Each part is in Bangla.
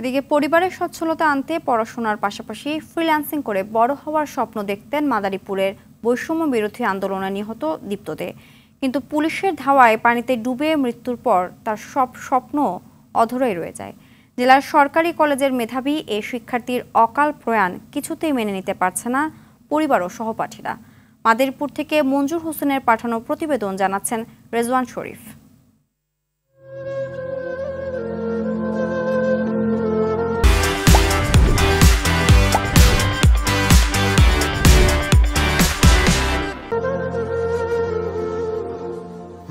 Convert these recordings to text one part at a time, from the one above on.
এদিকে পরিবারের সচ্ছলতা আনতে পড়াশোনার পাশাপাশি ফ্রিল্যান্সিং করে বড় হওয়ার স্বপ্ন দেখতেন মাদারীপুরের বৈষম্য বিরোধী আন্দোলনে নিহত দীপ্ত দে। কিন্তু পুলিশের ধাওয়ায় পানিতে ডুবে মৃত্যুর পর তার সব স্বপ্ন অধরাই রয়ে যায়। জেলার সরকারি কলেজের মেধাবী এই শিক্ষার্থীর অকাল প্রয়াণ কিছুতেই মেনে নিতে পারছে না পরিবার ও সহপাঠীরা। মাদারীপুর থেকে মঞ্জুর হোসেনের পাঠানো প্রতিবেদন জানাচ্ছেন রেজওয়ান শরীফ।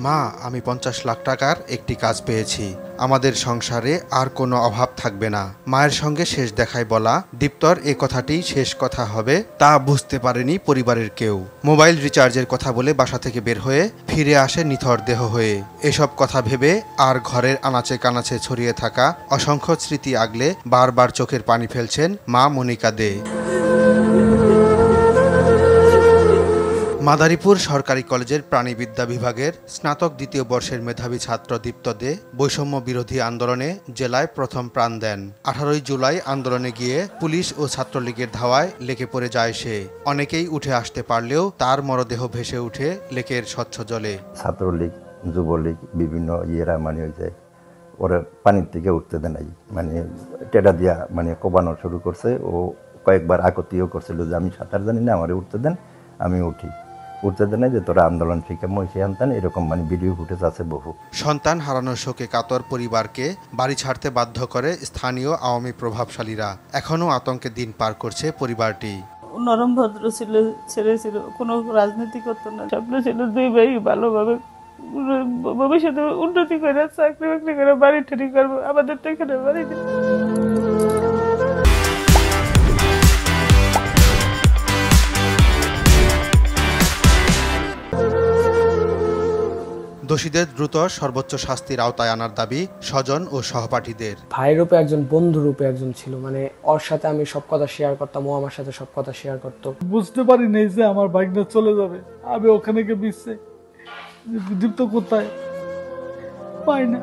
মা, আমি 50 লাখ টাকার একটি কাজ পেয়েছি। আমাদের সংসারে আর কোনো অভাব থাকবে না। মায়ের সঙ্গে শেষ দেখায় বলা দীপ্তর এ কথাটি শেষ কথা হবে তা বুঝতে পারেনি পরিবারের কেউ। মোবাইল রিচার্জের কথা বলে বাসা থেকে বের হয়ে ফিরে আসে নিথর দেহ হয়ে। এসব কথা ভেবে আর ঘরের আনাচে কানাচে ছড়িয়ে থাকা অসংখ্য স্মৃতি আগলে বারবার চোখের পানি ফেলছেন মা মনিকা দে। মাদারীপুর সরকারি কলেজের প্রাণীবিদ্যা বিভাগের স্নাতক দ্বিতীয় বর্ষের মেধাবী ছাত্র দীপ্ত দে বৈষম্য বিরোধী আন্দোলনে জেলায় প্রথম প্রাণ দেন। 18 জুলাই আন্দোলনে গিয়ে পুলিশ ও ছাত্রলীগের ধাওয়ায় লেকে পড়ে যায় সে। অনেকেই উঠে আসতে পারলেও তার মরদেহ ভেসে উঠে লেকের স্বচ্ছ জলে। ছাত্রলীগ, যুবলীগ বিভিন্ন মানে ওই যে ওরা পানির থেকে উঠতে দেয় নাই, মানে টেডা দিয়া মানে কোবানো শুরু করছে। ও কয়েকবার আকতিও করছিল যে আমি সাঁতার জানি না, আমারে উঠতে দেন, আমি উঠতে দেন যে তোরা আন্দোলন শিখে মহিষে আনতেন, এরকম মানে ভিডিও ফুটেজ আছে বহু। সন্তান হারানোর শোকে কাতর পরিবারকে বাড়ি ছাড়তে বাধ্য করে স্থানীয় আওয়ামী প্রভাবশালীরা। এখনও আতঙ্কে দিন পার করছে পরিবারটি। নরম ভদ্র ছিল, ছেলে ছিল, কোনো রাজনীতি করতো না। স্বপ্ন ছিল দুই ভাই ভালোভাবে ভবিষ্যতে উন্নতি করে চাকরি বাকরি করে বাড়ি ঠাড়ি করবো। আমাদের তো এখানে বাড়ি নেই। দোষীদের দ্রুত সর্বোচ্চ শাস্তির আওতায় আনার দাবি স্বজন ও সহপাঠীদের। ভাইয়ের রূপে একজন, বন্ধু রূপে একজন ছিল, মানে ওর সাথে আমি সব কথা শেয়ার করতাম, ও আমার সাথে সব কথা শেয়ার করতো। বুঝতে পারি নাই যে আমার ভাগ্নে চলে যাবে। আমি ওখানে গিয়ে বিচ্ছে দীপ্ত কোথায় পাই না।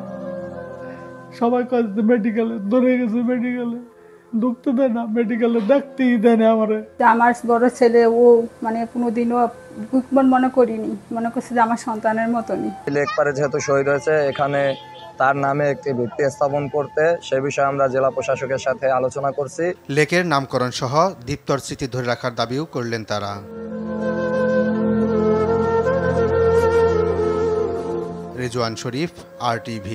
সবাই কয় মেডিকেলে ধরে গেছে, মেডিকেলে ঢুকতে দেয় না, মেডিকেলে দেখতেই দেয় না। আমার বড় ছেলে ও মানে কোনোদিনও মনে করিনি, মনে করছে যে আমার সন্তানের মতনই। লেকপারে যেহেতু শহীদ হয়েছে, এখানে তার নামে একটি ভিত্তি স্থাপন করতে সে বিষয়ে আমরা জেলা প্রশাসকের সাথে আলোচনা করছি। লেকের নামকরণ সহ দীপ্তর স্মৃতি ধরে রাখার দাবিও করলেন তারা। রেজওয়ান শরীফ, RTV।